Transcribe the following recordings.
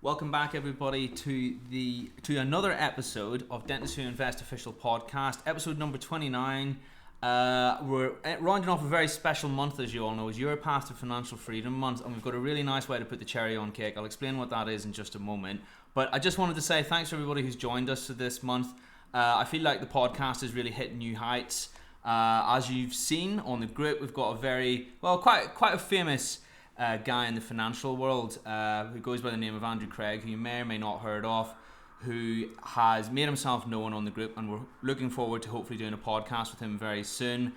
Welcome back, everybody, to another episode of Dentistry Invest Official Podcast, episode number 29. We're rounding off a very special month, as you all know. It's your Path to Financial Freedom month, and we've got a really nice way to put the cherry on cake. I'll explain what that is in just a moment. But I just wanted to say thanks to everybody who's joined us for this month. I feel like the podcast is really hitting new heights. As you've seen on the group, we've got quite a famous guy in the financial world who goes by the name of Andrew Craig, who you may or may not heard of, who has made himself known on the group, and we're looking forward to hopefully doing a podcast with him very soon.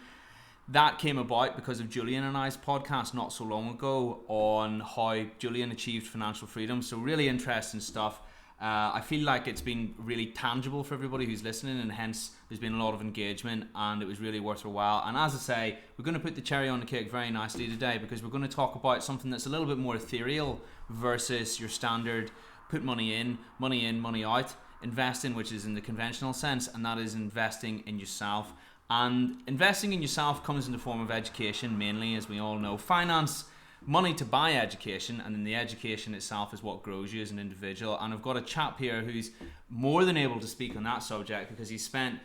That came about because of Julian and I's podcast not so long ago on how Julian achieved financial freedom. So really interesting stuff. I feel like it's been really tangible for everybody who's listening, and hence there's been a lot of engagement, and it was really worth a while. And as I say, we're going to put the cherry on the cake very nicely today, because we're going to talk about something that's a little bit more ethereal versus your standard put money in, money out investing, which is in the conventional sense, and that is investing in yourself. And investing in yourself comes in the form of education mainly, as we all know. Finance, money to buy education, and then the education itself is what grows you as an individual. And I've got a chap here who's more than able to speak on that subject, because he's spent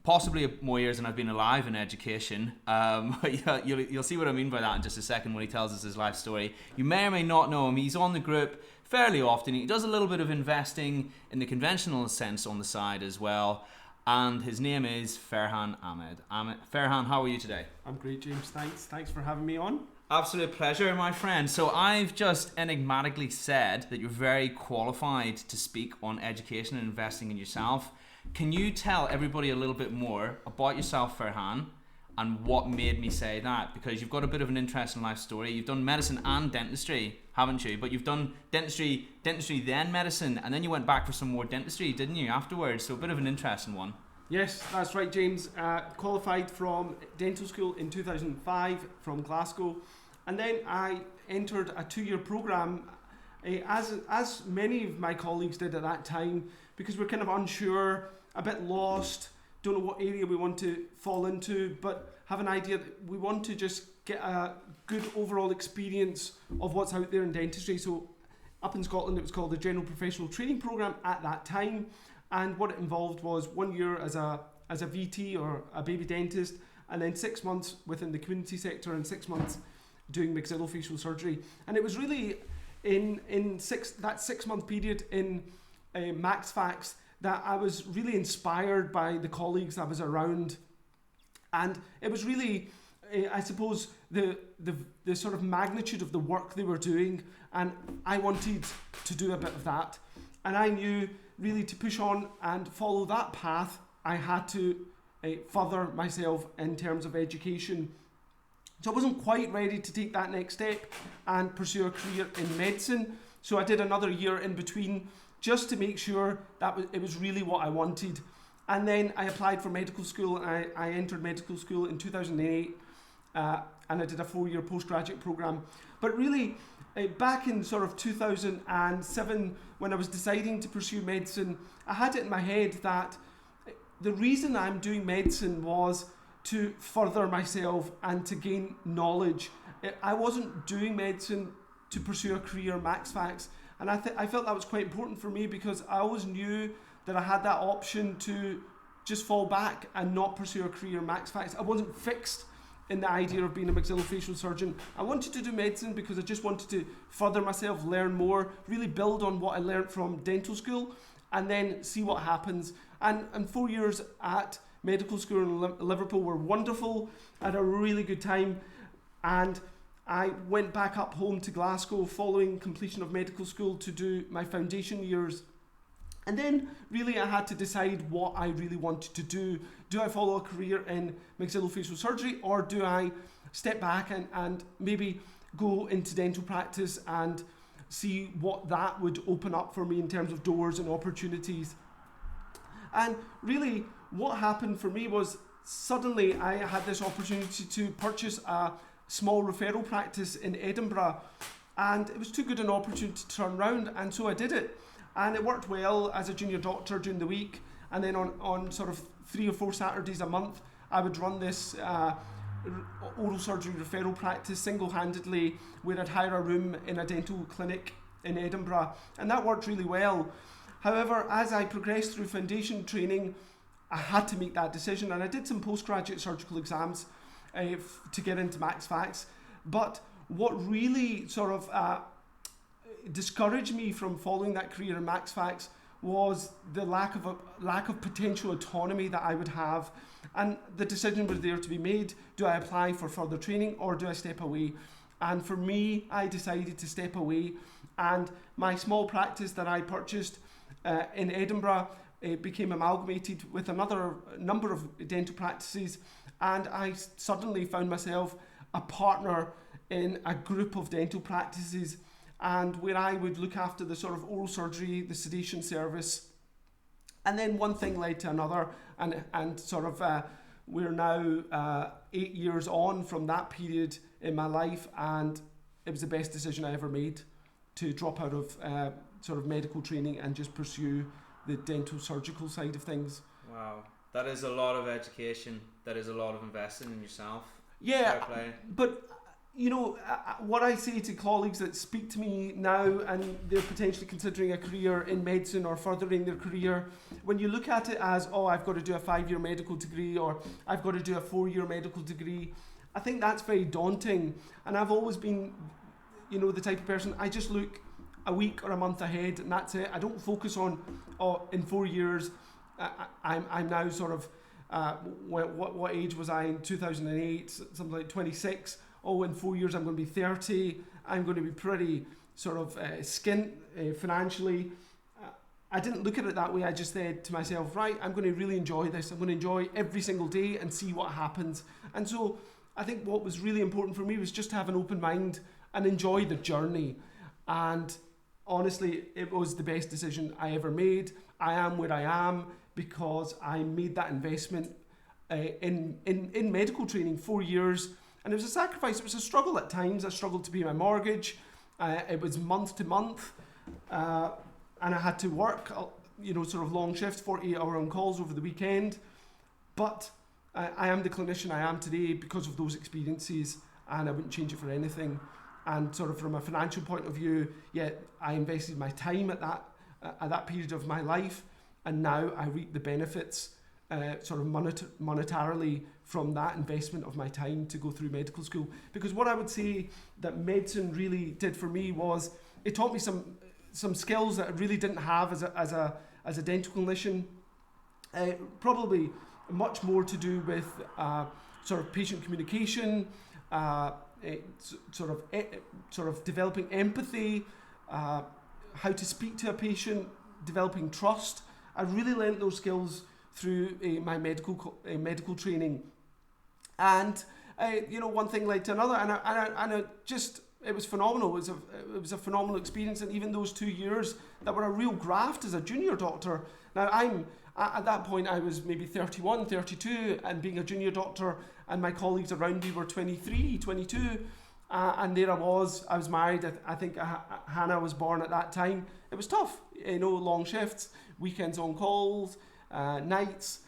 possibly more years than I've been alive in education. But you'll see what I mean by that in just a second when he tells us his life story. You may or may not know him. He's on the group fairly often. He does a little bit of investing in the conventional sense on the side as well. And his name is Ferhan Ahmed. Ferhan, how are you today? I'm great, James. Thanks for having me on. Absolute pleasure, my friend. So I've just enigmatically said that you're very qualified to speak on education and investing in yourself. Can you tell everybody a little bit more about yourself, Ferhan, and what made me say that? Because you've got a bit of an interesting life story. You've done medicine and dentistry, haven't you? But you've done dentistry then medicine, and then you went back for some more dentistry, didn't you, afterwards? So a bit of an interesting one. Yes, that's right, James. Qualified from dental school in 2005 from Glasgow, and then I entered a 2-year programme, as many of my colleagues did at that time, because we're kind of unsure, a bit lost, don't know what area we want to fall into, but have an idea that we want to just get a good overall experience of what's out there in dentistry. So up in Scotland, it was called the General Professional Training Programme at that time. And what it involved was 1 year as a VT or a baby dentist, and then 6 months within the community sector and 6 months doing maxillofacial surgery. And it was really in that 6 month period in MaxFax that I was really inspired by the colleagues I was around. And it was really, I suppose, the sort of magnitude of the work they were doing, and I wanted to do a bit of that. And I knew really to push on and follow that path, I had to further myself in terms of education. So I wasn't quite ready to take that next step and pursue a career in medicine. So I did another year in between just to make sure that it was really what I wanted. And then I applied for medical school, and I entered medical school in 2008, and I did a 4-year postgraduate program. But really, back in sort of 2007, when I was deciding to pursue medicine, I had it in my head that the reason I'm doing medicine was to further myself and to gain knowledge. I wasn't doing medicine to pursue a career MaxFax, and I felt that was quite important for me, because I always knew that I had that option to just fall back and not pursue a career MaxFax. I wasn't fixed in the idea of being a maxillofacial surgeon. I wanted to do medicine because I just wanted to further myself, learn more, really build on what I learned from dental school, and then see what happens. And 4 years at medical school in Liverpool were wonderful. I had a really good time, and I went back up home to Glasgow following completion of medical school to do my foundation years. And then really I had to decide what I really wanted to do. Do I follow a career in maxillofacial surgery, or do I step back and maybe go into dental practice and see what that would open up for me in terms of doors and opportunities? And really what happened for me was suddenly I had this opportunity to purchase a small referral practice in Edinburgh, and it was too good an opportunity to turn around, and so I did it. And it worked well as a junior doctor during the week, and then on sort of 3 or 4 Saturdays a month I would run this oral surgery referral practice single-handedly, where I'd hire a room in a dental clinic in Edinburgh, and that worked really well. However, as I progressed through foundation training, I had to make that decision, and I did some postgraduate surgical exams to get into Max Fax. But what really sort of discouraged me from following that career in Max Fax was the lack of potential autonomy that I would have, and the decision was there to be made. Do I apply for further training or do I step away? And for me, I decided to step away, and my small practice that I purchased in Edinburgh became amalgamated with another number of dental practices, and I suddenly found myself a partner in a group of dental practices, and where I would look after the sort of oral surgery, the sedation service, and then one thing led to another, and sort of we're now 8 years on from that period in my life, and it was the best decision I ever made to drop out of sort of medical training and just pursue the dental surgical side of things. Wow, that is a lot of education. That is a lot of investing in yourself. Yeah, but you know, what I say to colleagues that speak to me now and they're potentially considering a career in medicine or furthering their career, when you look at it as, oh, I've got to do a 5-year medical degree or I've got to do a 4-year medical degree, I think that's very daunting. And I've always been, you know, the type of person, I just look a week or a month ahead and that's it. I don't focus on, oh, in 4 years, I'm now sort of, what age was I in 2008, something like 26. Oh, in 4 years I'm going to be 30, I'm going to be pretty sort of skint financially. I didn't look at it that way. I just said to myself, right, I'm going to really enjoy this. I'm going to enjoy every single day and see what happens. And so I think what was really important for me was just to have an open mind and enjoy the journey. And honestly, it was the best decision I ever made. I am where I am because I made that investment in medical training, 4 years. And it was a sacrifice. It was a struggle at times. I struggled to pay my mortgage. It was month to month. And I had to work, you know, sort of long shifts, 48-hour on calls over the weekend. But I am the clinician I am today because of those experiences, and I wouldn't change it for anything. And sort of from a financial point of view, yeah, I invested my time at that period of my life, and now I reap the benefits sort of monetarily from that investment of my time to go through medical school. Because what I would say that medicine really did for me was it taught me some skills that I really didn't have as a dental clinician. Probably much more to do with sort of patient communication, sort of developing empathy, how to speak to a patient, developing trust. I really learnt those skills through my medical training, and you know, one thing led to another, and it was phenomenal. It was a phenomenal experience, and even those 2 years that were a real graft as a junior doctor. Now at that point I was maybe 31, 32, and being a junior doctor, and my colleagues around me were 23, 22, and there I was married. I think Hannah was born at that time. It was tough, you know, long shifts, weekends on calls, nights,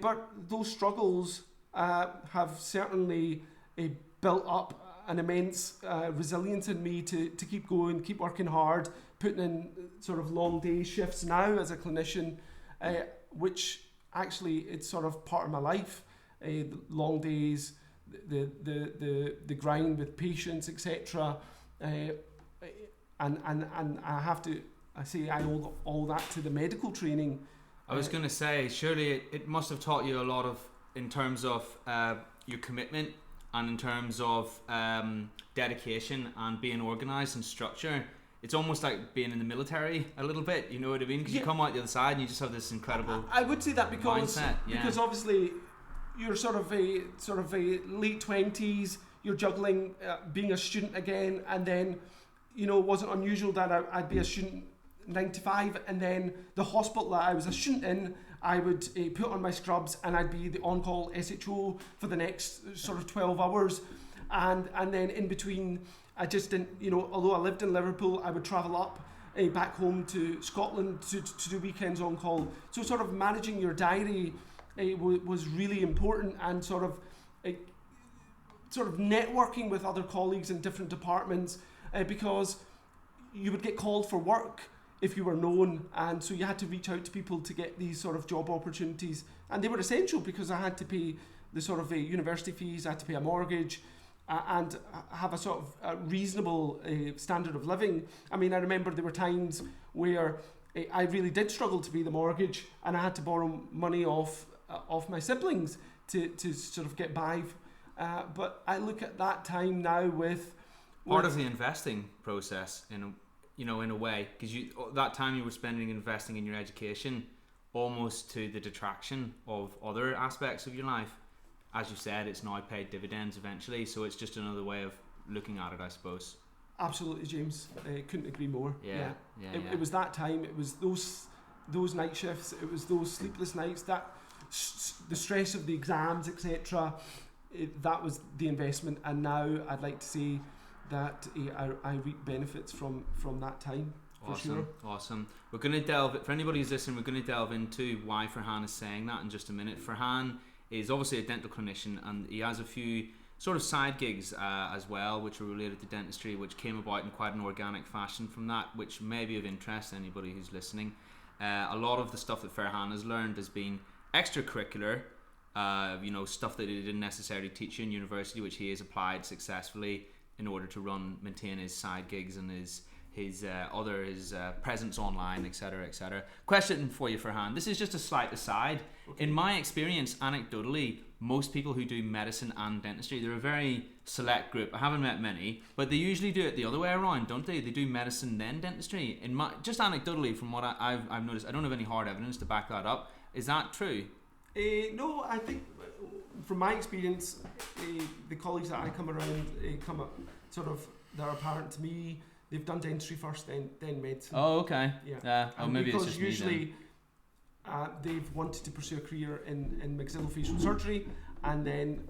but those struggles have certainly built up an immense resilience in me to keep going, keep working hard, putting in sort of long day shifts now as a clinician, which actually it's sort of part of my life. The long days, the grind with patients, etc. And I owe all that to the medical training. I was going to say, surely it must have taught you a lot of, in terms of your commitment and in terms of dedication and being organised and structure. It's almost like being in the military a little bit, you know what I mean? Because you come out the other side and you just have this incredible I would say that because mindset. Yeah. Because obviously you're sort of a late 20s, you're juggling being a student again, and then, you know, it wasn't unusual that I'd be a student 9 to 5, and then the hospital that I was a student in, I would put on my scrubs and I'd be the on-call SHO for the next sort of 12 hours, and then in between I just didn't, you know, although I lived in Liverpool, I would travel up back home to Scotland to do weekends on call. So sort of managing your diary was really important, and sort of networking with other colleagues in different departments, because you would get called for work if you were known, and so you had to reach out to people to get these sort of job opportunities, and they were essential because I had to pay the sort of university fees, I had to pay a mortgage, and have a sort of a reasonable standard of living. I mean, I remember there were times where I really did struggle to pay the mortgage, and I had to borrow money off my siblings to sort of get by. But I look at that time now with part of the investing process in a way, because that time you were spending investing in your education almost to the detraction of other aspects of your life. As you said, it's now paid dividends eventually, so it's just another way of looking at it, I suppose. Absolutely, James. Couldn't agree more. Yeah. It was that time. It was those night shifts. It was those sleepless nights. That the stress of the exams, etc. That was the investment. And now I'd like to say that I reap benefits from that time. For sure. Awesome. We're going to delve. For anybody who's listening, we're going to delve into why Ferhan is saying that in just a minute. Ferhan is obviously a dental clinician, and he has a few sort of side gigs as well, which are related to dentistry, which came about in quite an organic fashion from that, which may be of interest to anybody who's listening. A lot of the stuff that Ferhan has learned has been extracurricular, stuff that he didn't necessarily teach you in university, which he has applied successfully in order to maintain his side gigs and his presence online, etc., etc. Question for you, Ferhan. This is just a slight aside. Okay. In my experience, anecdotally, most people who do medicine and dentistry, they're a very select group. I haven't met many, but they usually do it the other way around, don't they? They do medicine then dentistry. Just anecdotally, from what I've noticed, I don't have any hard evidence to back that up. Is that true? No, I think from my experience, the colleagues that I come around come up sort of, they're apparent to me. They've done dentistry first, then medicine. Oh, okay. Yeah. Maybe it's just usually me then. They've wanted to pursue a career in maxillofacial surgery, and then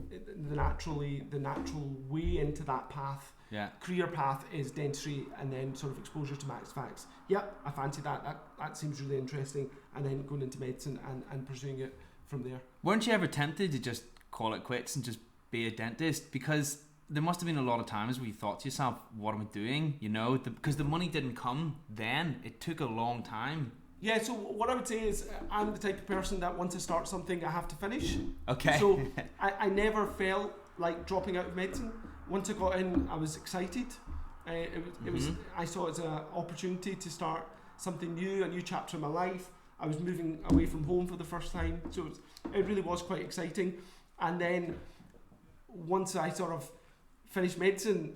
the natural way into that path, career path, is dentistry, and then sort of exposure to max fax. Yep, I fancy that. That seems really interesting, and then going into medicine and pursuing it from there. Weren't you ever tempted to just call it quits and just be a dentist? Because there must have been a lot of times where you thought to yourself, what am I doing? Because the money didn't come then. It took a long time. Yeah, so what I would say is I'm the type of person that once I start something, I have to finish. Okay. So I never felt like dropping out of medicine. Once I got in, I was excited. It was I saw it as an opportunity to start something new, a new chapter in my life. I was moving away from home for the first time, so it really was quite exciting. And then once I sort of finished medicine,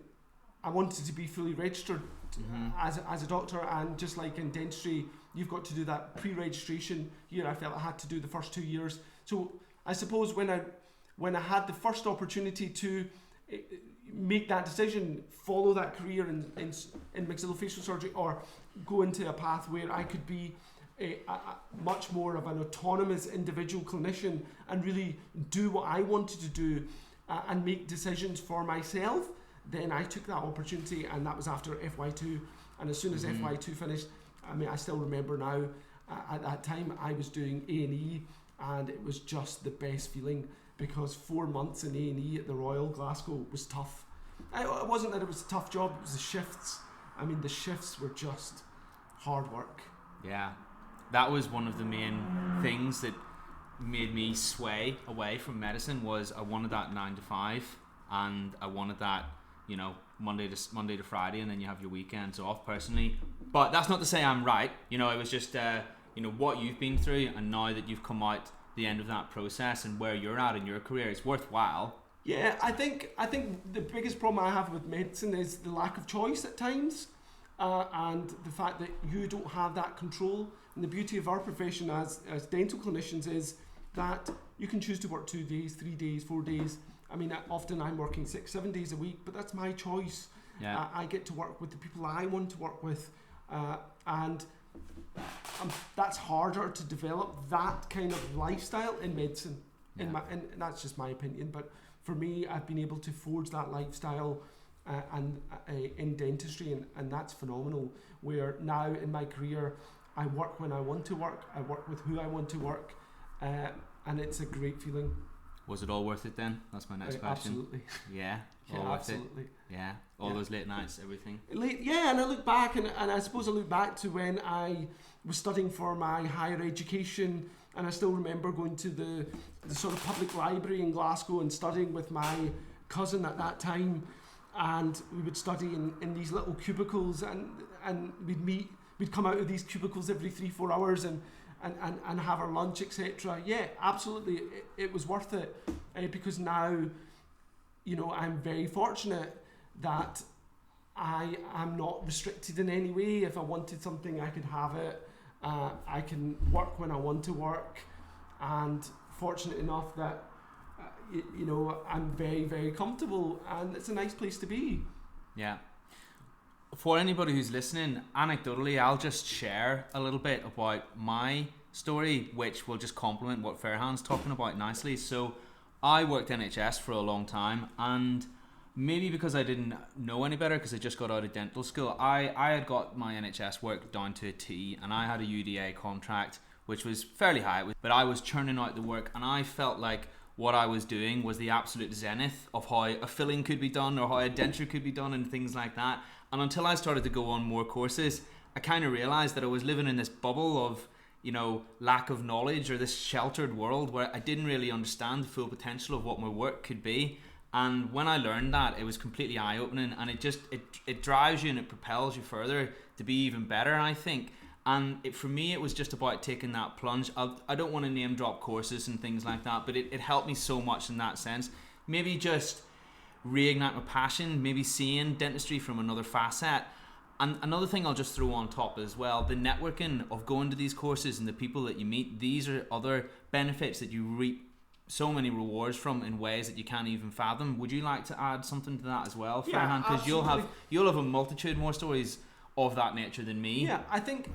I wanted to be fully registered as a doctor, and just like in dentistry, you've got to do that pre-registration. Here I felt I had to do the first 2 years. So I suppose when I had the first opportunity to make that decision, follow that career in maxillofacial surgery, or go into a path where I could be a much more of an autonomous individual clinician and really do what I wanted to do, and make decisions for myself, then I took that opportunity, and that was after FY2. And as soon as FY2 finished, I mean, I still remember now, at that time I was doing A&E, and it was just the best feeling, because 4 months in A&E at the Royal Glasgow was tough. It wasn't that it was a tough job, it was the shifts. I mean, the shifts were just hard work. Yeah, that was one of the main things that made me sway away from medicine. Was I wanted that 9 to 5, and I wanted that, Monday to Friday, and then you have your weekends off personally. But that's not to say I'm right. It was just what you've been through, and now that you've come out the end of that process and where you're at in your career, it's worthwhile. Yeah, I think the biggest problem I have with medicine is the lack of choice at times, and the fact that you don't have that control. And the beauty of our profession as dental clinicians is that you can choose to work 2 days, 3 days, 4 days. I mean, often I'm working 6-7 days a week, but that's my choice. Yeah. I get to work with the people I want to work with, and that's harder to develop that kind of lifestyle in medicine. Yeah. And that's just my opinion. But for me, I've been able to forge that lifestyle and in dentistry, and that's phenomenal. Where now in my career, I work when I want to work. I work with who I want to work. And it's a great feeling. Was it all worth it then? That's my next question. Absolutely. Yeah, all worth absolutely. it. Yeah, all those late nights, everything. And I look back, and I suppose I look back to when I was studying for my higher education, and I still remember going to the sort of public library in Glasgow and studying with my cousin at that time, and we would study in these little cubicles, and we'd come out of these cubicles every 3-4 hours and have our lunch, etc. Yeah, absolutely, it was worth it, because now, you know, I'm very fortunate that I am not restricted in any way. If I wanted something, I could have it. I can work when I want to work, and fortunate enough that you know, I'm very, very comfortable, and it's a nice place to be. Yeah. For anybody who's listening, anecdotally, I'll just share a little bit about my story, which will just complement what Ferhan's talking about nicely. So I worked NHS for a long time, and maybe because I didn't know any better, because I just got out of dental school, I had got my NHS work down to a T, and I had a UDA contract, which was fairly high, but I was churning out the work, and I felt like what I was doing was the absolute zenith of how a filling could be done or how a denture could be done and things like that. And until I started to go on more courses, I kind of realized that I was living in this bubble of, you know, lack of knowledge, or this sheltered world where I didn't really understand the full potential of what my work could be. And when I learned that, it was completely eye-opening, and it drives you and it propels you further to be even better, I think. And for me, it was just about taking that plunge. I don't want to name drop courses and things like that, but it helped me so much in that sense. Maybe just reignite my passion, maybe seeing dentistry from another facet. And another thing I'll just throw on top as well, the networking of going to these courses and the people that you meet, these are other benefits that you reap so many rewards from in ways that you can't even fathom. Would you like to add something to that as well, Ferhan? Because you'll have a multitude more stories of that nature than me. Yeah, I think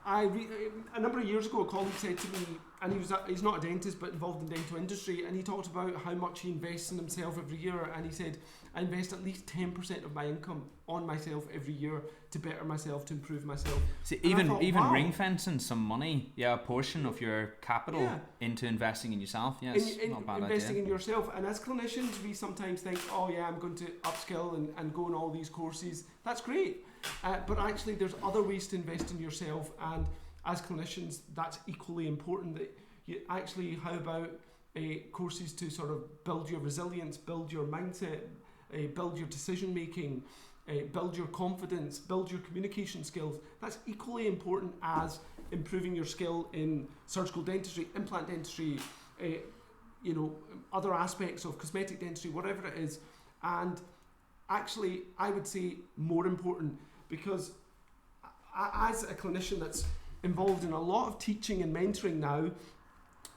a number of years ago, a colleague said to me, and he's not a dentist but involved in the dental industry, and he talked about how much he invests in himself every year, and he said, I invest at least 10% of my income on myself every year to better myself, to improve myself. See, even wow, ring fencing some money, a portion of your capital into investing in yourself. Yeah, it's not a bad investing idea. In yourself. And as clinicians, we sometimes think, oh yeah, I'm going to upskill and go on all these courses. That's great. But actually there's other ways to invest in yourself, and as clinicians that's equally important. That you actually, how about courses to sort of build your resilience, build your mindset, build your decision making, build your confidence, build your communication skills. That's equally important as improving your skill in surgical dentistry, implant dentistry, you know, other aspects of cosmetic dentistry, whatever it is. And actually I would say more important, because as a clinician that's involved in a lot of teaching and mentoring now,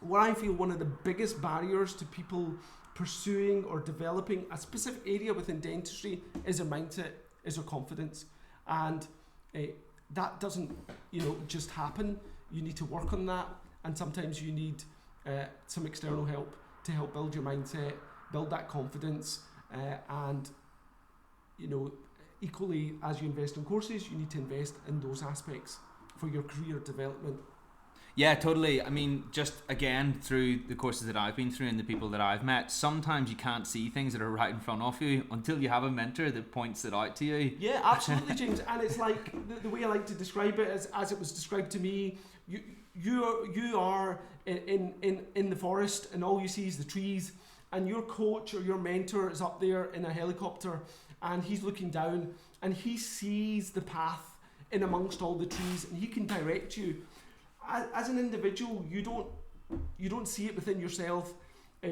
what I feel one of the biggest barriers to people pursuing or developing a specific area within dentistry is their mindset, is their confidence. And that doesn't, you know, just happen. You need to work on that, and sometimes you need some external help to help build your mindset, build that confidence, and, you know, equally as you invest in courses, you need to invest in those aspects for your career development. Yeah, totally. I mean, just again, through the courses that I've been through and the people that I've met, sometimes you can't see things that are right in front of you until you have a mentor that points it out to you. Yeah, absolutely, James. And it's like, the way I like to describe it is, as it was described to me, you are in the forest, and all you see is the trees, and your coach or your mentor is up there in a helicopter, and he's looking down, and he sees the path in amongst all the trees, and he can direct you. As an individual, you don't see it within yourself,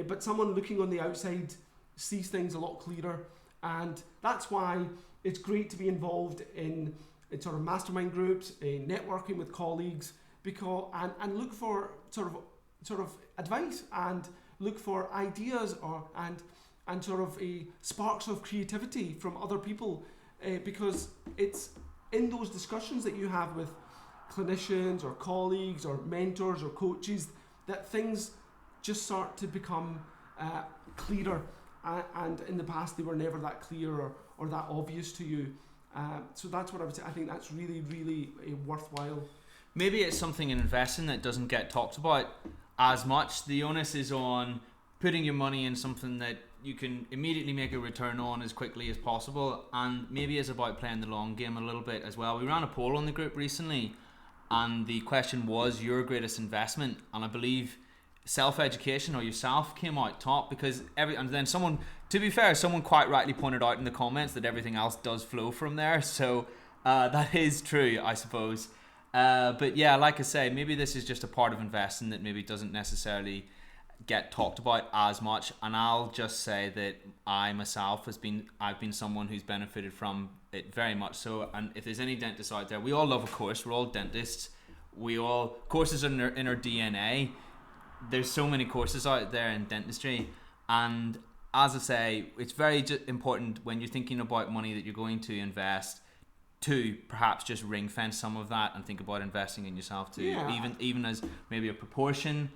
but someone looking on the outside sees things a lot clearer, and that's why it's great to be involved in sort of mastermind groups, networking with colleagues, because and look for sort of advice, and look for ideas and sort of sparks of creativity from other people, because it's in those discussions that you have with clinicians or colleagues or mentors or coaches that things just start to become clearer, and in the past they were never that clear or that obvious to you. So that's what I would say. I think that's really, really worthwhile. Maybe it's something in investing that doesn't get talked about as much. The onus is on putting your money in something that you can immediately make a return on as quickly as possible, and maybe it's about playing the long game a little bit as well. We ran a poll on the group recently, and the question was your greatest investment, and I believe self-education or yourself came out top, because and then someone, to be fair, someone quite rightly pointed out in the comments that everything else does flow from there, so that is true, I suppose. But yeah, like I say, maybe this is just a part of investing that maybe doesn't necessarily get talked about as much, and I'll just say that I myself I've been someone who's benefited from it very much so. And if there's any dentists out there, we all love a course, we're all dentists, courses are in our DNA. There's so many courses out there in dentistry, and as I say, it's very important when you're thinking about money that you're going to invest to perhaps just ring fence some of that and think about investing in yourself too. Even as maybe a proportion,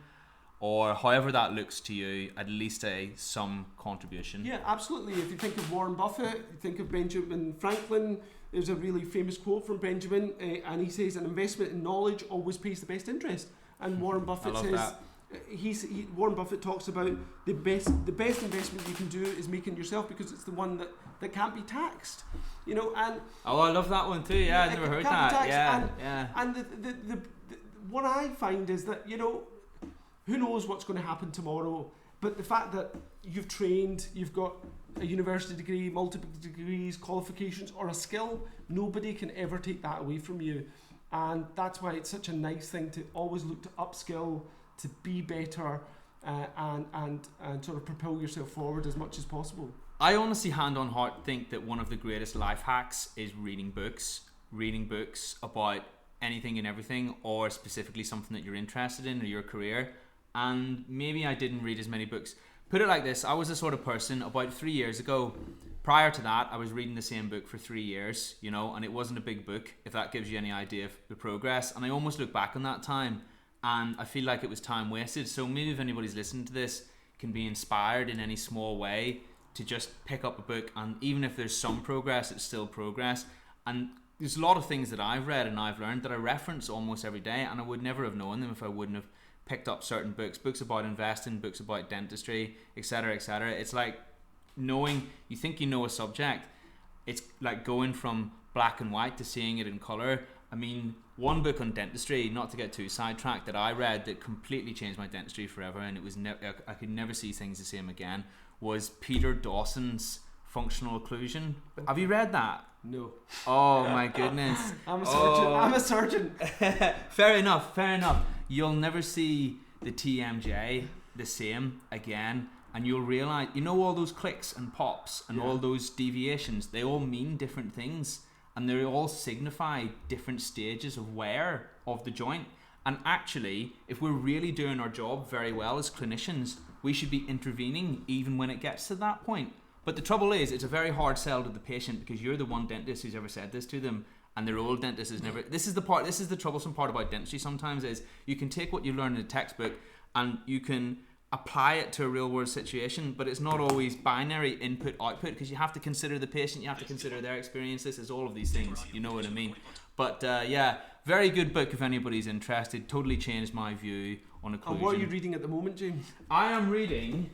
or however that looks to you, at least some contribution. Yeah, absolutely. If you think of Warren Buffett, you think of Benjamin Franklin, there's a really famous quote from Benjamin, and he says, an investment in knowledge always pays the best interest. And Warren Buffett says, Warren Buffett talks about the best investment you can do is making yourself, because it's the one that can't be taxed. And I love that one too. Yeah, I've never heard that. And the what I find is that, who knows what's going to happen tomorrow, but the fact that you've trained, you've got a university degree, multiple degrees, qualifications, or a skill, nobody can ever take that away from you. And that's why it's such a nice thing to always look to upskill, to be better, and sort of propel yourself forward as much as possible. I honestly, hand on heart, think that one of the greatest life hacks is reading books about anything and everything, or specifically something that you're interested in or your career. And maybe I didn't read as many books. Put it like this, I was the sort of person about 3 years ago, prior to that, I was reading the same book for 3 years, and it wasn't a big book, if that gives you any idea of the progress. And I almost look back on that time and I feel like it was time wasted. So maybe if anybody's listening to this can be inspired in any small way to just pick up a book, and even if there's some progress, it's still progress. And there's a lot of things that I've read and I've learned that I reference almost every day, and I would never have known them if I wouldn't have picked up certain books about investing, books about dentistry, etc., etc. It's like knowing, you think you know a subject, it's like going from black and white to seeing it in color. I mean, one book on dentistry, not to get too sidetracked, that I read that completely changed my dentistry forever, and it was I could never see things the same again, was Peter Dawson's Functional Occlusion. Have you read that? No. Oh my goodness. I'm a surgeon. Fair enough. You'll never see the TMJ the same again, and you'll realise, all those clicks and pops and all those deviations, they all mean different things, and they all signify different stages of wear of the joint. And actually, if we're really doing our job very well as clinicians, we should be intervening even when it gets to that point. But the trouble is, it's a very hard sell to the patient, because you're the one dentist who's ever said this to them, and their old dentist has never. This is the troublesome part about dentistry sometimes, is you can take what you learn in a textbook and you can apply it to a real world situation, but it's not always binary input output, because you have to consider the patient, you have to consider their experiences, there's all of these things, you know what I mean. But very good book if anybody's interested. Totally changed my view on occlusion. And what are you reading at the moment, James? I am reading,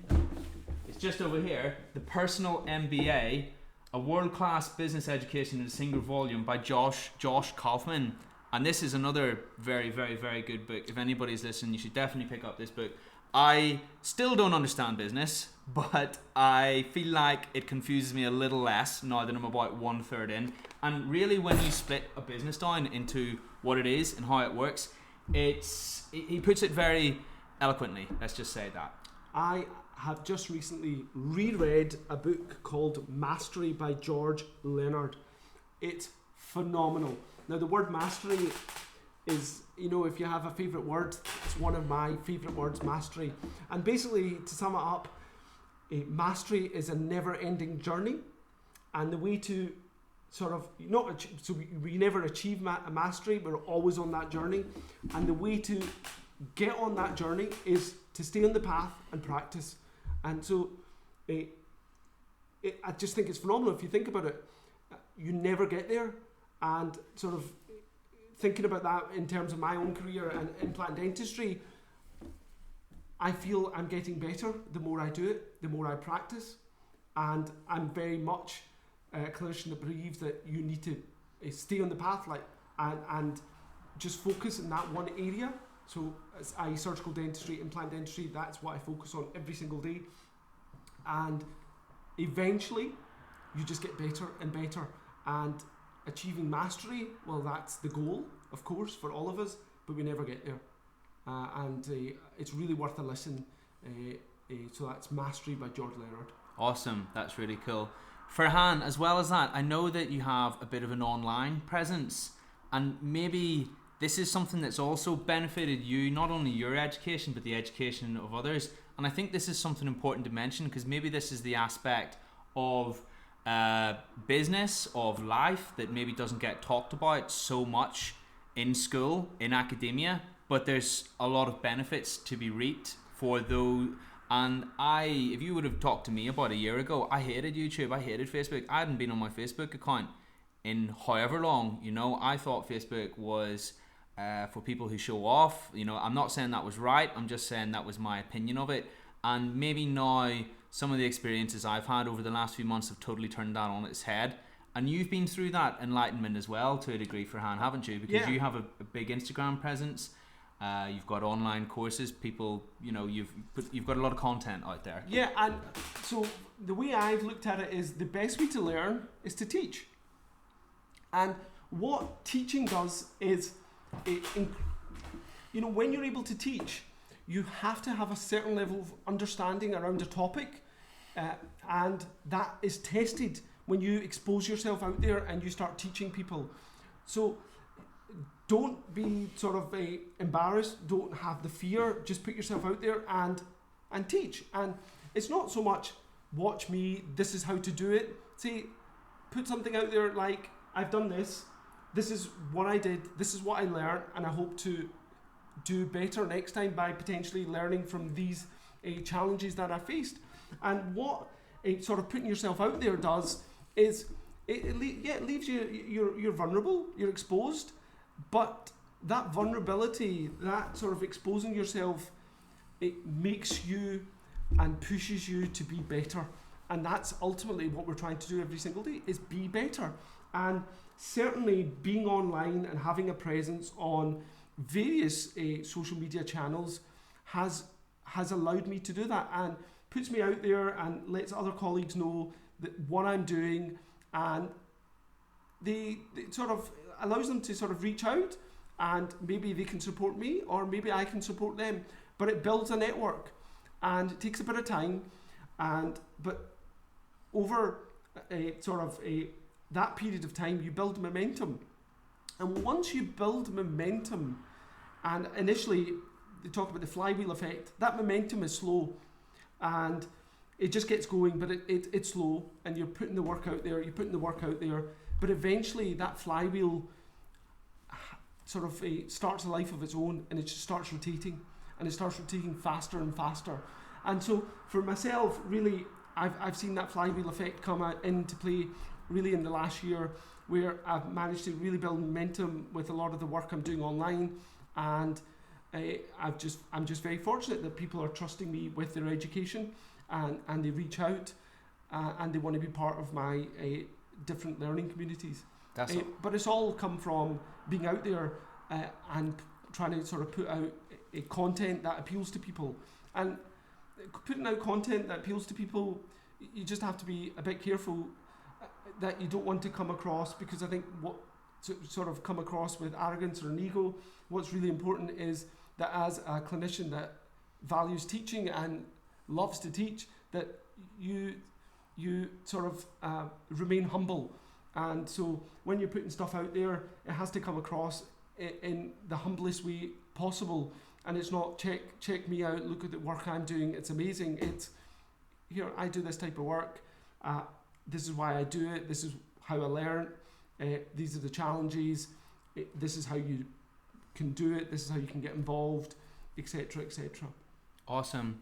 it's just over here, The Personal MBA, a world-class business education in a single volume by Josh Kaufman. And this is another very, very, very good book. If anybody's listening, you should definitely pick up this book. I still don't understand business, but I feel like it confuses me a little less now that I'm about 1/3 in. And really, when you split a business down into what it is and how it works, he puts it very eloquently. Let's just say that. I have just recently reread a book called Mastery by George Leonard. It's phenomenal. Now, the word mastery is, if you have a favourite word, it's one of my favourite words, mastery. And basically, to sum it up, mastery is a never-ending journey, and the way to sort of we never achieve mastery, we're always on that journey, and the way to get on that journey is to stay on the path and practice. And so I just think it's phenomenal. If you think about it, you never get there. And sort of thinking about that in terms of my own career and implant dentistry, I feel I'm getting better the more I do it, the more I practice, and I'm very much a clinician that believes that you need to stay on the path, and just focus in that one area. So, i.e. surgical dentistry, implant dentistry, that's what I focus on every single day. And eventually, you just get better and better. And achieving mastery, well, that's the goal, of course, for all of us, but we never get there. And it's really worth a listen. So that's Mastery by George Leonard. Awesome, that's really cool. Ferhan, as well as that, I know that you have a bit of an online presence, and maybe this is something that's also benefited you, not only your education, but the education of others. And I think this is something important to mention, because maybe this is the aspect of business, of life, that maybe doesn't get talked about so much in school, in academia, but there's a lot of benefits to be reaped for those. And if you would have talked to me about a year ago, I hated YouTube, I hated Facebook. I hadn't been on my Facebook account in however long. I thought Facebook was for people who show off. I'm not saying that was right, I'm just saying that was my opinion of it. And maybe now some of the experiences I've had over the last few months have totally turned that on its head. And you've been through that enlightenment as well, to a degree, Ferhan, haven't you? Because you have a big Instagram presence. You've got online courses. People, you've got a lot of content out there. Yeah, and so the way I've looked at it is the best way to learn is to teach. And what teaching does is, when you're able to teach, you have to have a certain level of understanding around a topic, and that is tested when you expose yourself out there and you start teaching people. So don't be sort of embarrassed, don't have the fear, just put yourself out there and teach. And it's not so much, watch me, this is how to do it. Say, put something out there like, I've done this is what I did, this is what I learned, and I hope to do better next time by potentially learning from these challenges that I faced. And what sort of putting yourself out there does is, it leaves you're vulnerable, you're exposed, but that vulnerability, that sort of exposing yourself, it makes you and pushes you to be better. And that's ultimately what we're trying to do every single day, is be better. And certainly being online and having a presence on various social media channels has allowed me to do that, and puts me out there and lets other colleagues know that what I'm doing, and they sort of allows them to sort of reach out, and maybe they can support me or maybe I can support them. But it builds a network, and it takes a bit of time, but over that period of time you build momentum. And once you build momentum, and initially they talk about the flywheel effect, that momentum is slow and it just gets going, but it's slow, and you're putting the work out there, but eventually that flywheel sort of starts a life of its own, and it just starts rotating, and it starts rotating faster and faster. And so for myself, really, I've seen that flywheel effect come into play really in the last year, where I've managed to really build momentum with a lot of the work I'm doing online, and I'm just very fortunate that people are trusting me with their education, and they reach out, and they want to be part of my different learning communities. But it's all come from being out there and trying to sort of put out content that appeals to people. And putting out content that appeals to people, you just have to be a bit careful that you don't want to come across, because I think what sort of come across with arrogance or an ego. What's really important is that as a clinician that values teaching and loves to teach, that you sort of remain humble. And so when you're putting stuff out there, it has to come across in the humblest way possible. And it's not check me out, look at the work I'm doing, it's amazing. It's, here, I do this type of work, this is why I do it, this is how I learn, these are the challenges, this is how you can do it, this is how you can get involved, etc., etc. Awesome.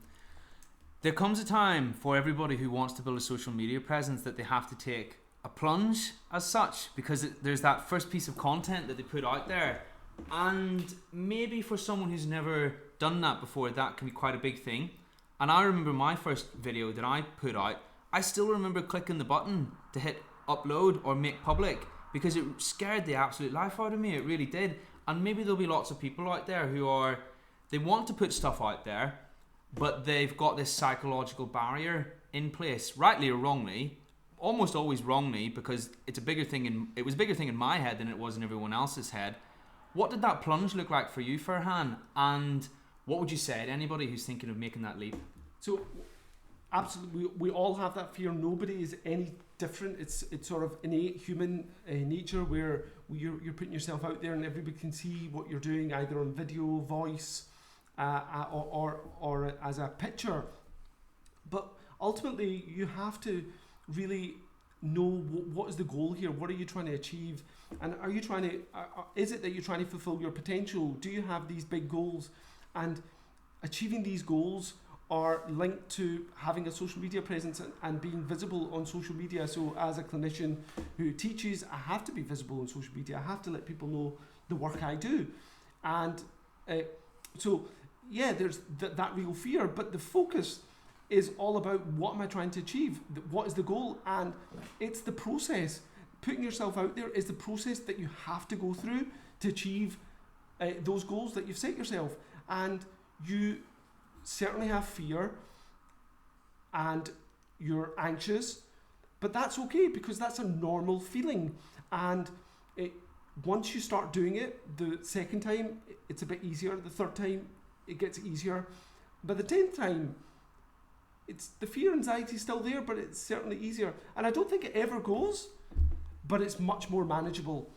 There comes a time for everybody who wants to build a social media presence that they have to take a plunge as such, because there's that first piece of content that they put out there And maybe for someone who's never done that before, that can be quite a big thing. And I remember my first video that I put out, I still remember clicking the button to hit upload or make public because it scared the absolute life out of me. It really did. And maybe there'll be lots of people out there who they want to put stuff out there, but they've got this psychological barrier in place, rightly or wrongly, almost always wrongly, because it was a bigger thing in my head than it was in everyone else's head. What did that plunge look like for you, Ferhan? And what would you say to anybody who's thinking of making that leap? So, absolutely, we all have that fear. Nobody is any different. It's sort of innate human nature where you're putting yourself out there and everybody can see what you're doing, either on video, voice, or as a picture. But ultimately, you have to really know what is the goal here. What are you trying to achieve? And are you trying to? Is it that you're trying to fulfill your potential? Do you have these big goals? And achieving these goals are linked to having a social media presence and being visible on social media. So as a clinician who teaches, I have to be visible on social media. I have to let people know the work I do. And so, yeah, there's that real fear, but the focus is all about what am I trying to achieve? What is the goal? And it's the process. Putting yourself out there is the process that you have to go through to achieve those goals that you've set yourself. And you certainly have fear and you're anxious, but that's okay because that's a normal feeling. And once you start doing it, the second time it's a bit easier, the third time it gets easier, but the 10th time it's the fear and anxiety is still there, but it's certainly easier. And I don't think it ever goes, but it's much more manageable.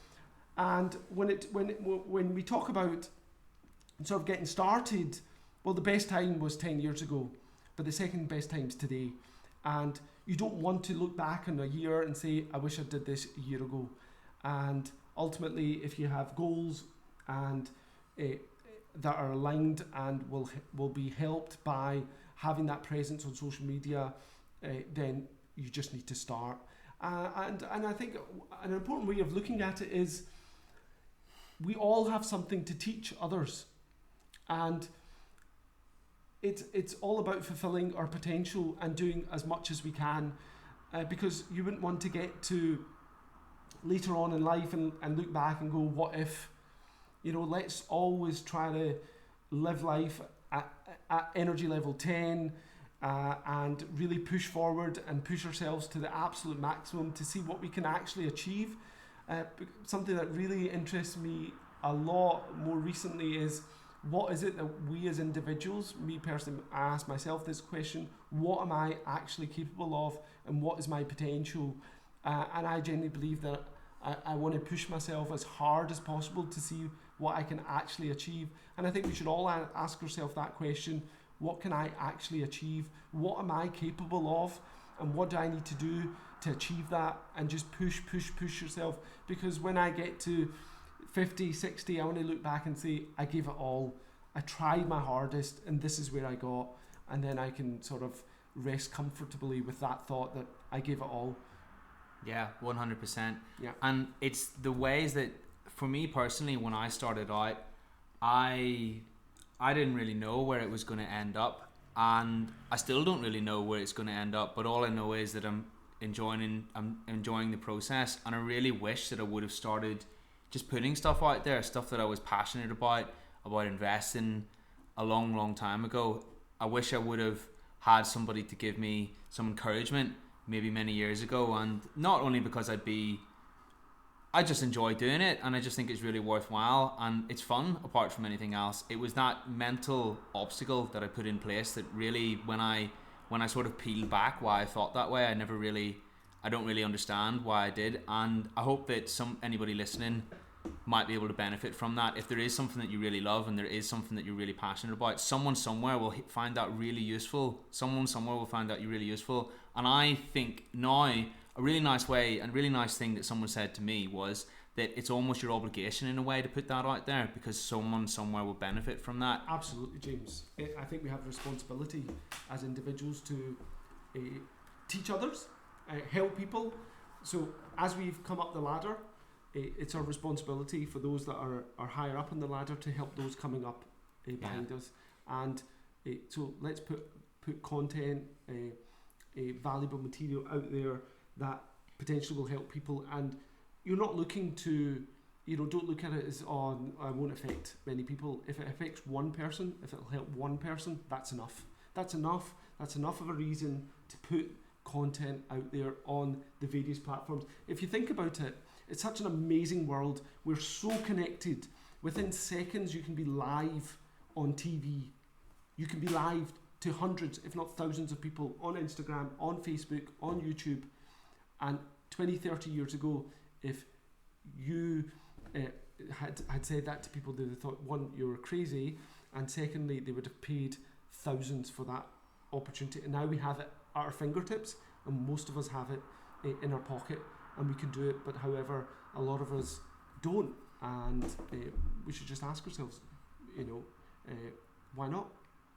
And when we talk about sort of getting started, well, the best time was 10 years ago, but the second best time's today. And you don't want to look back in a year and say, I wish I did this a year ago. And ultimately, if you have goals and that are aligned and will be helped by having that presence on social media, then you just need to start. And I think an important way of looking at it is we all have something to teach others. And it's all about fulfilling our potential and doing as much as we can, because you wouldn't want to get to later on in life and look back and go, what if? Let's always try to live life at energy level 10 and really push forward and push ourselves to the absolute maximum to see what we can actually achieve. Something that really interests me a lot more recently is, what is it that we as individuals, me personally, I ask myself this question, what am I actually capable of and what is my potential? And I genuinely believe that I want to push myself as hard as possible to see what I can actually achieve. And I think we should all ask ourselves that question, what can I actually achieve? What am I capable of? And what do I need to do to achieve that? And just push yourself. Because when I get to 50, 60, I want to look back and say, I gave it all. I tried my hardest and this is where I got. And then I can sort of rest comfortably with that thought that I gave it all. Yeah, 100%. Yeah. And it's the ways that, for me personally, when I started out, I didn't really know where it was going to end up. And I still don't really know where it's going to end up. But all I know is that I'm enjoying the process. And I really wish that I would have started just putting stuff out there, stuff that I was passionate about investing a long time ago. I wish I would have had somebody to give me some encouragement maybe many years ago, and not only because I just enjoy doing it and I just think it's really worthwhile and it's fun apart from anything else. It was that mental obstacle that I put in place that really, when I sort of peeled back why I thought that way, I don't really understand why I did. And I hope that anybody listening might be able to benefit from that. If there is something that you really love and there is something that you're really passionate about, someone somewhere will find that really useful. Someone somewhere will find that you're really useful. And I think now a really nice way and really nice thing that someone said to me was that it's almost your obligation in a way to put that out there because someone somewhere will benefit from that. Absolutely, James. I think we have a responsibility as individuals to teach others, help people. So as we've come up the ladder, it's our responsibility for those that are higher up on the ladder to help those coming up behind us. And so let's put content, valuable material out there that potentially will help people. And you're not looking to, don't look at it as, I won't affect many people. If it affects one person, if it'll help one person, that's enough. That's enough. That's enough of a reason to put content out there on the various platforms. If you think about it, it's such an amazing world. We're so connected. Within seconds, you can be live on TV. You can be live to hundreds, if not thousands of people on Instagram, on Facebook, on YouTube. And 20, 30 years ago, if you had said that to people, they would have thought, one, you were crazy, and secondly, they would have paid thousands for that opportunity. And now we have it at our fingertips, and most of us have it in our pocket, and we can do it. But however, a lot of us don't, and we should just ask ourselves, why not?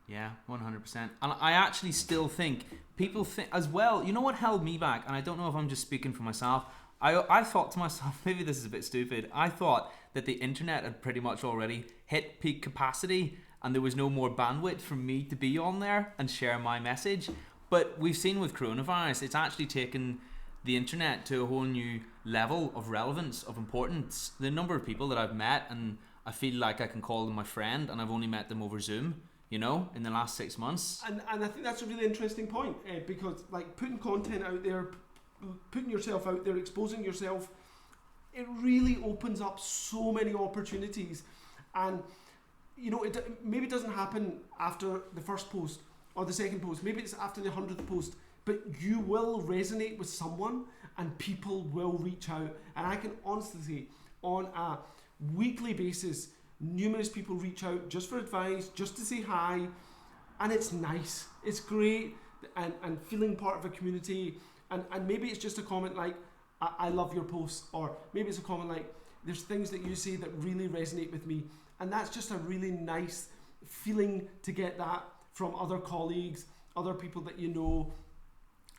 Yeah, 100%. And I actually still think people think as well. You know what held me back, and I don't know if I'm just speaking for myself. I thought to myself, maybe this is a bit stupid. I thought that the internet had pretty much already hit peak capacity, and there was no more bandwidth for me to be on there and share my message. But we've seen with coronavirus, it's actually taken the internet to a whole new level of relevance, of importance. The number of people that I've met, and I feel like I can call them my friend, and I've only met them over Zoom, in the last 6 months. And I think that's a really interesting point, because like putting content out there, putting yourself out there, exposing yourself, it really opens up so many opportunities. And it maybe doesn't happen after the first post or the second post, maybe it's after the 100th post, but you will resonate with someone and people will reach out. And I can honestly say, on a weekly basis, numerous people reach out just for advice, just to say hi, and it's nice, it's great, and feeling part of a community. And maybe it's just a comment like, I love your posts, or maybe it's a comment like, there's things that you say that really resonate with me. And that's just a really nice feeling to get that from other colleagues, other people that you know.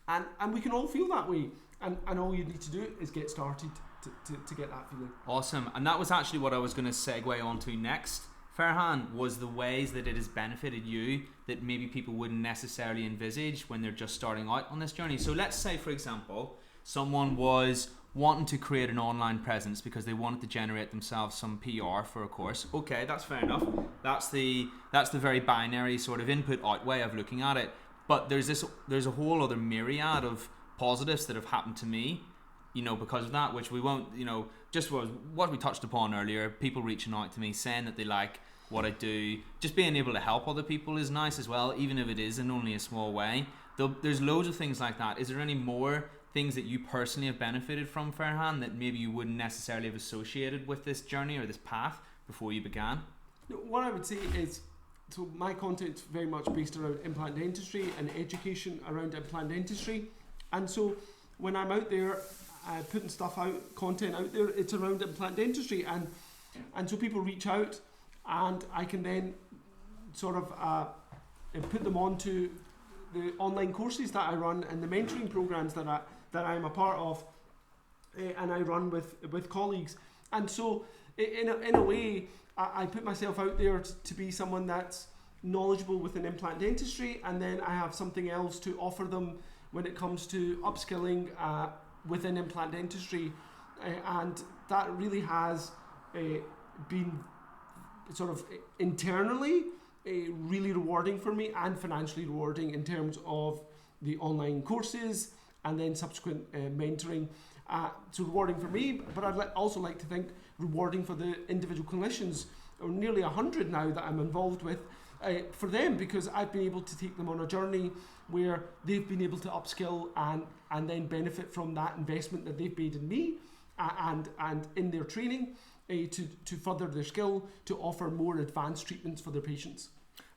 And we can all feel that way. And all you need to do is get started to get that feeling. Awesome. And that was actually what I was going to segue on to next, Ferhan, was the ways that it has benefited you that maybe people wouldn't necessarily envisage when they're just starting out on this journey. So let's say, for example, someone was wanting to create an online presence because they wanted to generate themselves some PR for a course. Okay, that's fair enough. That's the very binary sort of input-out way of looking at it. But there's a whole other myriad of positives that have happened to me, because of that, which we won't, just was what we touched upon earlier. People reaching out to me saying that they like what I do. Just being able to help other people is nice as well, even if it is in only a small way. There's loads of things like that. Is there any more things that you personally have benefited from, Ferhan, that maybe you wouldn't necessarily have associated with this journey or this path before you began? What I would say is, so my content's very much based around implant dentistry and education around implant dentistry. And so when I'm out there putting content out there, it's around implant dentistry. And so people reach out, and I can then sort of put them onto the online courses that I run and the mentoring programs that I'm a part of, and I run with colleagues. And so in a way, I put myself out there to be someone that's knowledgeable within implant dentistry, and then I have something else to offer them when it comes to upskilling within implant dentistry, and that really has been sort of internally really rewarding for me, and financially rewarding in terms of the online courses and then subsequent mentoring. So rewarding for me, but I'd also like to think rewarding for the individual clinicians, or nearly 100 now that I'm involved with, for them, because I've been able to take them on a journey where they've been able to upskill and then benefit from that investment that they've made in me and in their training to further their skill, to offer more advanced treatments for their patients.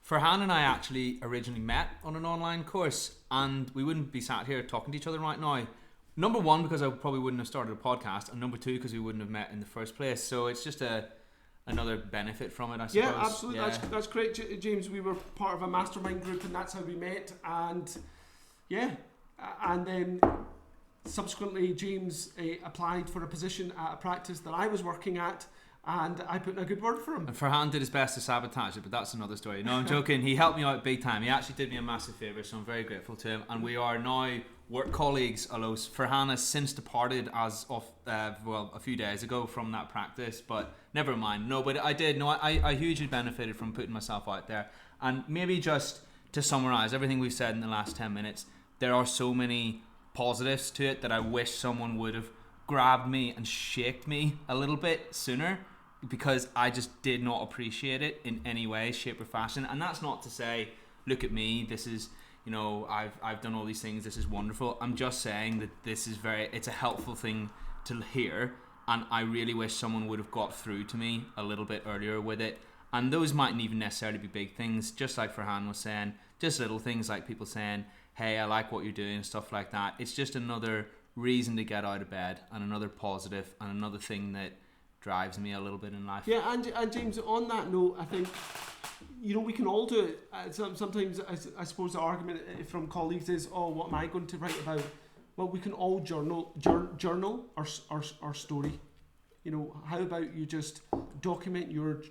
Ferhan and I actually originally met on an online course, and we wouldn't be sat here talking to each other right now. Number one, because I probably wouldn't have started a podcast, and number two, because we wouldn't have met in the first place. So it's just another benefit from it, I suppose. Yeah, absolutely. Yeah. That's great, James. We were part of a mastermind group, and that's how we met. And yeah, and then subsequently, James applied for a position at a practice that I was working at, and I put in a good word for him. And Ferhan did his best to sabotage it, but that's another story. No, I'm joking. He helped me out big time. He actually did me a massive favour, so I'm very grateful to him. And we are now work colleagues, although Ferhan has since departed as of, a few days ago from that practice, but never mind. No, but I did. No, I hugely benefited from putting myself out there. And maybe just to summarise everything we've said in the last 10 minutes, there are so many positives to it that I wish someone would have grabbed me and shaked me a little bit sooner, because I just did not appreciate it in any way, shape or fashion. And that's not to say, look at me, this is, I've done all these things, this is wonderful. I'm just saying that this is it's a helpful thing to hear, and I really wish someone would have got through to me a little bit earlier with it. And those mightn't even necessarily be big things, just like Ferhan was saying, just little things like people saying, hey, I like what you're doing, stuff like that. It's just another reason to get out of bed, and another positive, and another thing that drives me a little bit in life. Yeah, and James, on that note, I think, we can all do it. Sometimes, I suppose the argument from colleagues is, oh, what am I going to write about? Well, we can all journal our story. How about you just document your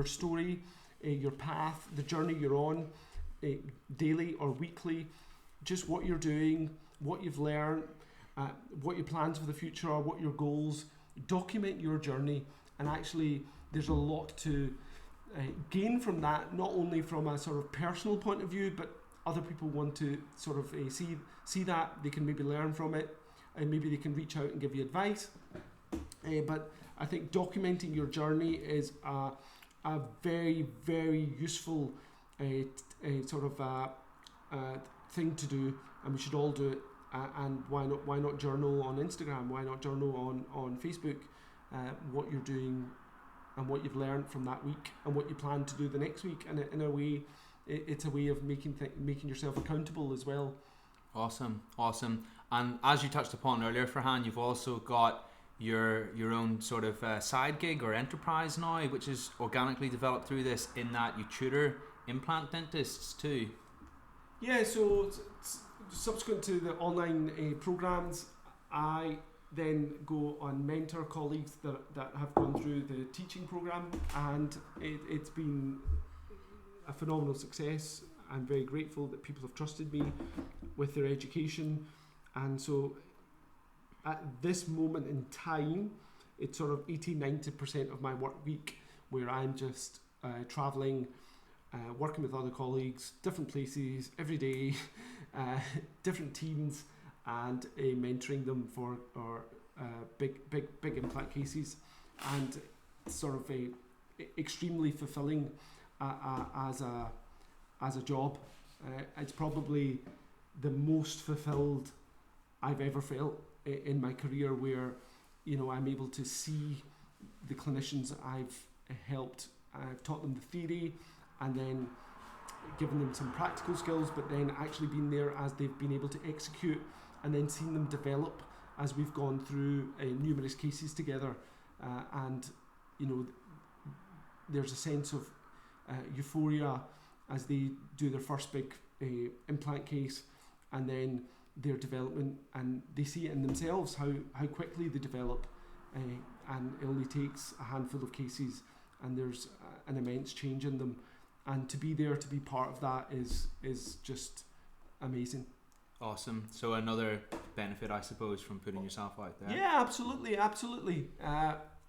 story, your path, the journey you're on, daily or weekly, just what you're doing, what you've learned, what your plans for the future are, what your goals. Document your journey, and actually there's a lot to gain from that, not only from a sort of personal point of view, but other people want to sort of see that, they can maybe learn from it, and maybe they can reach out and give you advice. But I think documenting your journey is a very, very useful sort of thing to do, and we should all do it. And why not journal on Instagram? Why not journal on Facebook? What you're doing and what you've learned from that week, and what you plan to do the next week. And in a way, it's a way of making yourself accountable as well. Awesome. And as you touched upon earlier, Ferhan, you've also got your own sort of side gig or enterprise now, which is organically developed through this, in that you tutor implant dentists too. Yeah, so subsequent to the online programs, I then go on mentor colleagues that have gone through the teaching program, and it's been a phenomenal success. I'm very grateful that people have trusted me with their education, and so at this moment in time, it's sort of 80-90% of my work week where I'm just travelling, working with other colleagues, different places every day, different teams, and mentoring them for our big implant cases, and sort of extremely fulfilling as a job. It's probably the most fulfilled I've ever felt in my career, where I'm able to see the clinicians I've helped. I've taught them the theory, and then given them some practical skills, but then actually been there as they've been able to execute, and then seen them develop as we've gone through numerous cases together. And there's a sense of euphoria as they do their first big implant case, and then their development, and they see it in themselves how quickly they develop, and it only takes a handful of cases and there's an immense change in them, and to be there to be part of that is just amazing. Awesome. So another benefit, I suppose, from putting yourself out there. Yeah, absolutely.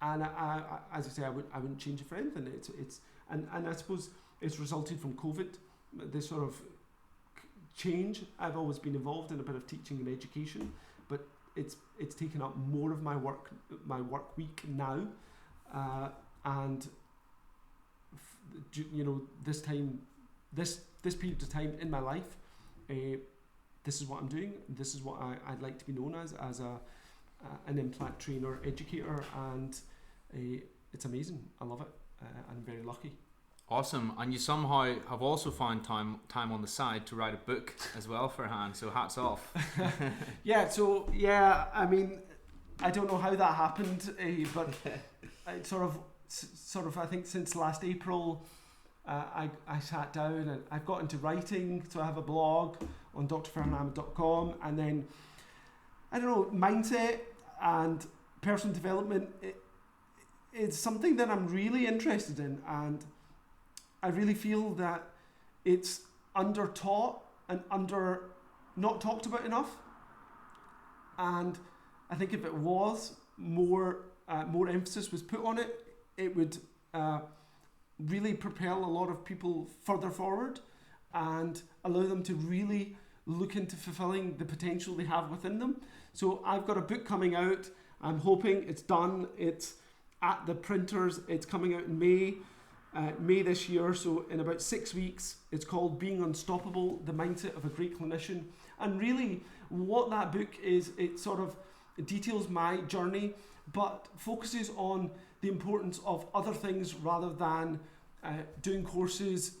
And I, as I say, I wouldn't change it for anything. It's and I suppose it's resulted from COVID, this sort of change. I've always been involved in a bit of teaching and education, but it's taken up more of my work week now, and this period of time in my life, this is what I'm doing. This is what I'd like to be known as an implant trainer, educator, and it's amazing. I love it. I'm very lucky. Awesome. And you somehow have also found time on the side to write a book as well, Ferhan, so hats off. I mean, I don't know how that happened, but I sort of I think since last April, I sat down and I've got into writing. So I have a blog on drferhanahmed.com, and then I don't know, mindset and personal development. It's something that I'm really interested in, and I really feel that it's under-taught and not talked about enough. And I think if it was more emphasis was put on it, it would really propel a lot of people further forward and allow them to really look into fulfilling the potential they have within them. So I've got a book coming out. I'm hoping it's done. It's at the printers. It's coming out in May this year. So in about 6 weeks, it's called Being Unstoppable, The Mindset of a Great Clinician. And really what that book is, it sort of details my journey, but focuses on the importance of other things rather than doing courses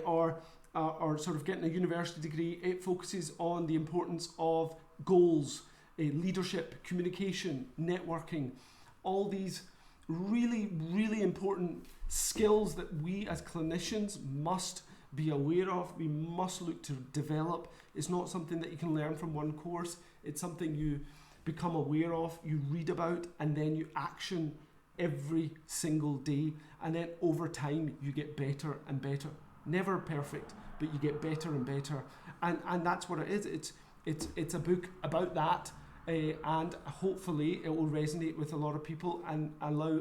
or sort of getting a university degree. It focuses on the importance of goals, leadership, communication, networking, all these really, really important skills that we as clinicians must be aware of. We must look to develop. It's not something that you can learn from one course. It's something you become aware of, you read about, and then you action every single day. And then over time, you get better and better. Never perfect, but you get better and better. And that's what it is. It's a book about that. And hopefully it will resonate with a lot of people and allow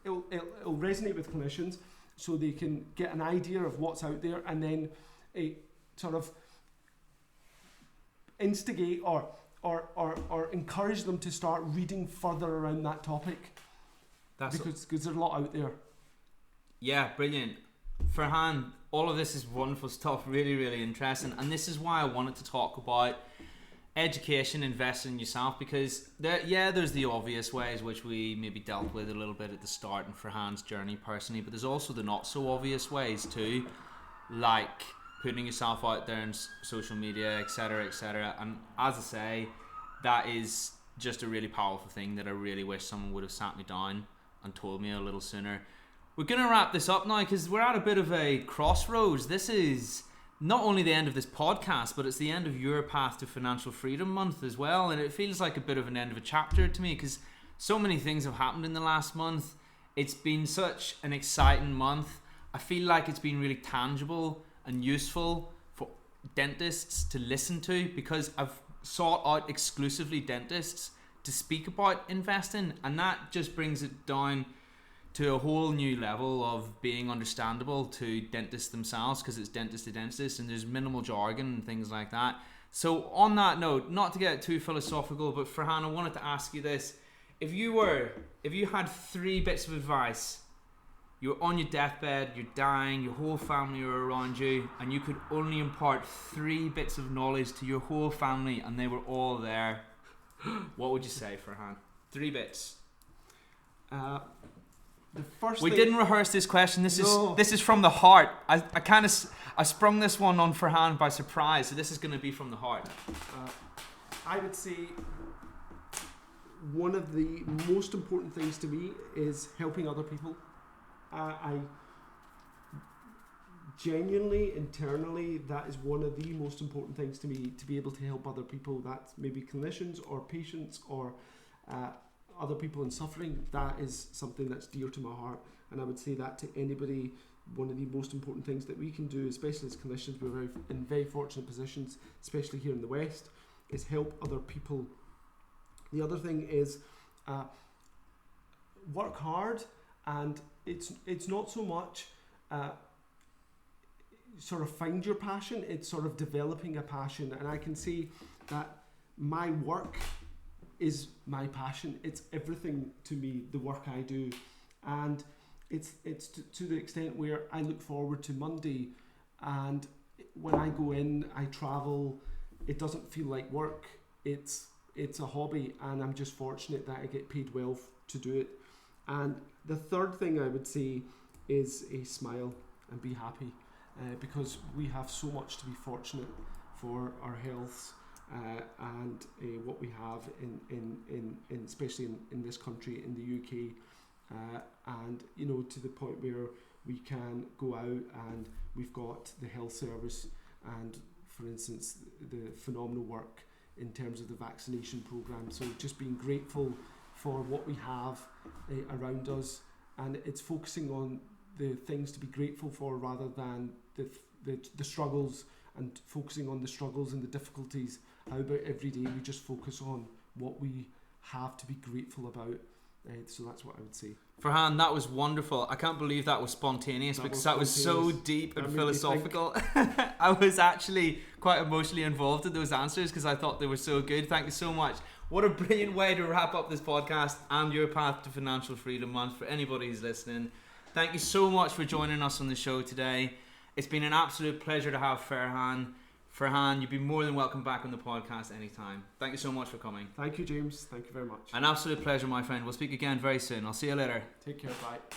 it'll resonate with clinicians so they can get an idea of what's out there, and then sort of instigate or encourage them to start reading further around that topic. Because there's a lot out there. Yeah, brilliant. Ferhan, all of this is wonderful stuff, really, really interesting. And this is why I wanted to talk about education, investing in yourself, because there's the obvious ways which we maybe dealt with a little bit at the start in Ferhan's journey personally, but there's also the not so obvious ways too, like putting yourself out there in social media, etc. And as I say, that is just a really powerful thing that I really wish someone would have sat me down and told me a little sooner. We're going to wrap this up now because we're at a bit of a crossroads. This is not only the end of this podcast, but it's the end of your Path to Financial Freedom month as well. And it feels like a bit of an end of a chapter to me because so many things have happened in the last month. It's been such an exciting month. I feel like it's been really tangible and useful for dentists to listen to because I've sought out exclusively dentists to speak about investing, and that just brings it down to a whole new level of being understandable to dentists themselves because it's dentist to dentist and there's minimal jargon and things like that. So on that note, not to get too philosophical, but Ferhan, I wanted to ask you this. If you had 3 bits of advice, you're on your deathbed, you're dying, your whole family are around you, and you could only impart 3 bits of knowledge to your whole family and they were all there, what would you say, Ferhan? 3 bits. The first we thing, didn't rehearse this question. This is from the heart. I sprung this one on Ferhan by surprise, so this is going to be from the heart. I would say one of the most important things to me is helping other people. I genuinely, internally, that is one of the most important things to me, to be able to help other people. That's maybe clinicians or patients or other people in suffering. That is something that's dear to my heart, and I would say that to anybody. One of the most important things that we can do, especially as clinicians, we're in very fortunate positions, especially here in the West, is help other people. The other thing is work hard, and it's not so much sort of find your passion, it's sort of developing a passion. And I can say that my work is my passion. It's everything to me, the work I do, and it's to the extent where I look forward to Monday, and when I go in, I travel, it doesn't feel like work. It's a hobby, and I'm just fortunate that I get paid well to do it. And the third thing I would say is a smile and be happy, because we have so much to be fortunate for our health. And what we have in especially in this country, in the UK, and to the point where we can go out and we've got the health service, and for instance the phenomenal work in terms of the vaccination program. So just being grateful for what we have around us, and it's focusing on the things to be grateful for rather than the struggles, and focusing on the struggles and the difficulties. How about every day we just focus on what we have to be grateful about? So that's what I would say. Ferhan, that was wonderful. I can't believe that was spontaneous, because that was so deep and philosophical. I was actually quite emotionally involved in those answers because I thought they were so good. Thank you so much. What a brilliant way to wrap up this podcast and Your Path to Financial Freedom Month for anybody who's listening. Thank you so much for joining us on the show today. It's been an absolute pleasure to have Ferhan. Ferhan, you'd be more than welcome back on the podcast anytime. Thank you so much for coming. Thank you, James. Thank you very much. An absolute pleasure, my friend. We'll speak again very soon. I'll see you later. Take care. Bye.